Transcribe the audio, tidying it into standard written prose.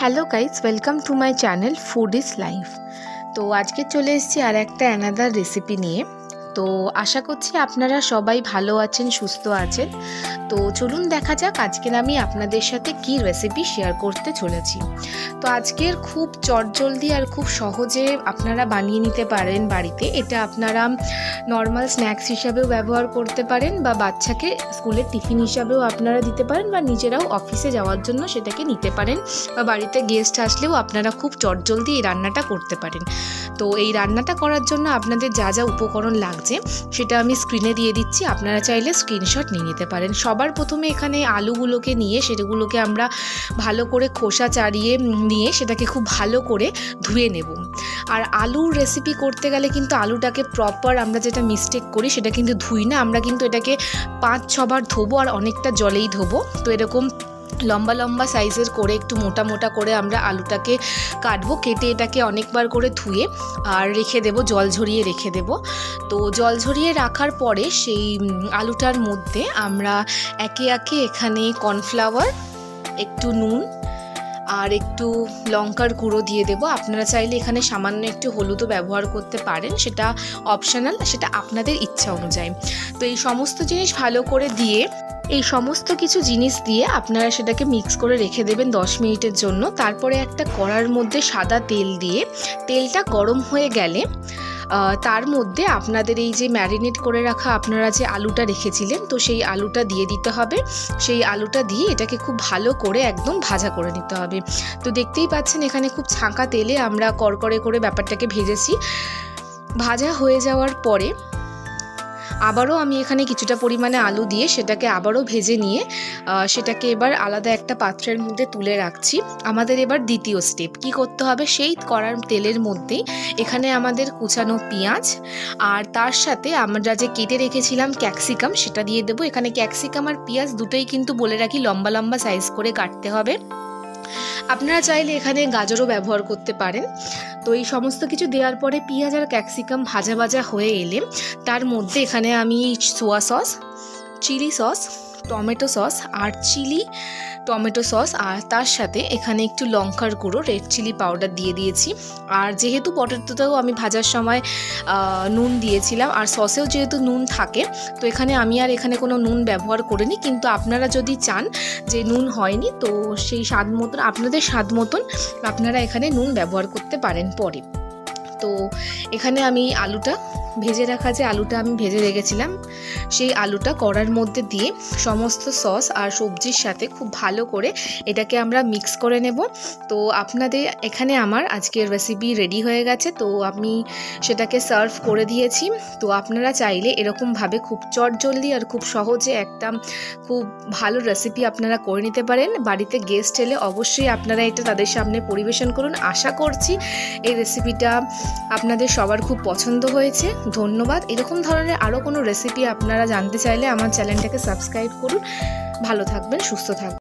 Hello guys, welcome to my channel food is life. তো আজকে চলে এসেছি আর একটা অ্যানাদার রেসিপি নিয়ে। তো আশা করছি আপনারা সবাই ভালো আছেন, সুস্থ আছেন। তো চলুন দেখা যাক আজকের আমি আপনাদের সাথে কি রেসিপি শেয়ার করতে চলেছি। তো আজকের খুব চটজলদি আর খুব সহজে আপনারা বানিয়ে নিতে পারেন বাড়িতে। এটা আপনারা নর্মাল স্ন্যাক্স হিসাবেও ব্যবহার করতে পারেন, বা বাচ্চাকে স্কুলের টিফিন হিসাবেও আপনারা দিতে পারেন, বা নিজেরাও অফিসে যাওয়ার জন্য সেটাকে নিতে পারেন, বা বাড়িতে গেস্ট আসলেও আপনারা খুব চটজলদি এই রান্নাটা করতে পারেন। তো এই রান্নাটা করার জন্য আপনাদের যা যা উপকরণ লাগছে সেটা আমি স্ক্রিনে দিয়ে দিচ্ছি, আপনারা চাইলে স্ক্রিনশট নিয়ে নিতে পারেন। সবার প্রথমে এখানে আলুগুলোকে নিয়ে সেগুলোকে আমরা ভালো করে খোসা ছাড়িয়ে নিয়ে সেটাকে খুব ভালো করে ধুয়ে নেব। আর আলুর রেসিপি করতে গেলে কিন্তু আলুটাকে প্রপার আমরা যেটা মিস্টেক করি সেটা কিন্তু ধুই না, আমরা কিন্তু এটাকে 5-6 বার ধোবো আর অনেকটা জলেই ধোবো। তো এরকম লম্বা লম্বা সাইজের করে একটু মোটা মোটা করে আমরা আলুটাকে কাটবো, কেটে এটাকে অনেকবার করে ধুয়ে আর রেখে দেব, জল ঝরিয়ে রেখে দেব। তো জল ঝরিয়ে রাখার পরে সেই আলুটার মধ্যে আমরা একে একে এখানে কর্নফ্লাওয়ার, একটু নুন আর একটু লঙ্কার গুঁড়ো দিয়ে দেব। আপনারা চাইলে এখানে সামান্য একটু হলুদও ব্যবহার করতে পারেন, সেটা অপশনাল, সেটা আপনাদের ইচ্ছা অনুযায়ী। তো এই সমস্ত জিনিস ভালো করে দিয়ে, এই সমস্ত কিছু জিনিস দিয়ে আপনারা সেটাকে মিক্স করে রেখে দেবেন 10 মিনিটের জন্য। তারপরে একটা কড়ার মধ্যে সাদা তেল দিয়ে, তেলটা গরম হয়ে গেলে তার মধ্যে আপনাদের এই যে ম্যারিনেট করে রাখা আপনারা যে আলুটা রেখেছিলেন, তো সেই আলুটা দিয়ে দিতে হবে। সেই আলুটা দিয়ে এটাকে খুব ভালো করে একদম ভাজা করে নিতে হবে। তো দেখতেই পাচ্ছেন এখানে খুব ছাঁকা তেলে আমরা কড়কড়ে করে ব্যাপারটাকে ভেজেছি। ভাজা হয়ে যাওয়ার পরে আবারও আমি এখানে কিছুটা পরিমাণে আলু দিয়ে সেটাকে আবারও ভেজে নিয়ে সেটাকে এবার আলাদা একটা পাত্রের মধ্যে তুলে রাখছি। আমাদের এবার দ্বিতীয় স্টেপ কি করতে হবে, সেই কড়ার তেলের মধ্যেই এখানে আমাদের কুচানো পেঁয়াজ আর তার সাথে আমরা যে কেটে রেখেছিলাম ক্যাপসিকাম সেটা দিয়ে দেবো। এখানে ক্যাপসিকাম আর পেঁয়াজ দুটোই কিন্তু বলে রাখি লম্বা লম্বা সাইজ করে কাটতে হবে। আপনারা চাইলে এখানে গাজরও ব্যবহার করতে পারেন। তো এই সমস্ত কিছু দেওয়ার পরে পেঁয়াজ আর ক্যাপসিকাম ভাজা ভাজা হয়ে এলে তার মধ্যে এখানে আমি soya sauce, chilli sauce, tomato sauce আর চিলি টমেটো সস, আর তার সাথে এখানে একটু লঙ্কার গুঁড়ো, রেড চিলি পাউডার দিয়ে দিয়েছি। আর যেহেতু পটেটোতেও আমি ভাজার সময় নুন দিয়েছিলাম আর সসেও যেহেতু নুন থাকে, তো এখানে আমি আর এখানে কোনো নুন ব্যবহার করিনি। কিন্তু আপনারা যদি চান যে নুন হয়নি, তো সেই স্বাদ মতন, আপনাদের স্বাদ মতন আপনারা এখানে নুন ব্যবহার করতে পারেন পরে। তো এখানে আমি আলুটা ভেজে রাখা, যে আলুটা আমি ভেজে রেখেছিলাম, সেই আলুটা কড়ার মধ্যে দিয়ে সমস্ত সস আর সবজির সাথে খুব ভালো করে এটাকে আমরা মিক্স করে নেব। তো আপনাদের এখানে আমার আজকের রেসিপি রেডি হয়ে গেছে। তো আমি সেটাকে সার্ভ করে দিয়েছি। তো আপনারা চাইলে এরকমভাবে খুব চটজলদি আর খুব সহজে একটা খুব ভালো রেসিপি আপনারা করে নিতে পারেন। বাড়িতে গেস্ট এলে অবশ্যই আপনারা এটা তাদের সামনে পরিবেশন করুন। আশা করছি এই রেসিপিটা আপনাদের সবার খুব পছন্দ হয়েছে। ধন্যবাদ। এরকম ধরনের আরও কোনো রেসিপি আপনারা জানতে চাইলে আমার চ্যানেলটাকে সাবস্ক্রাইব করুন। ভালো থাকবেন, সুস্থ থাকবেন।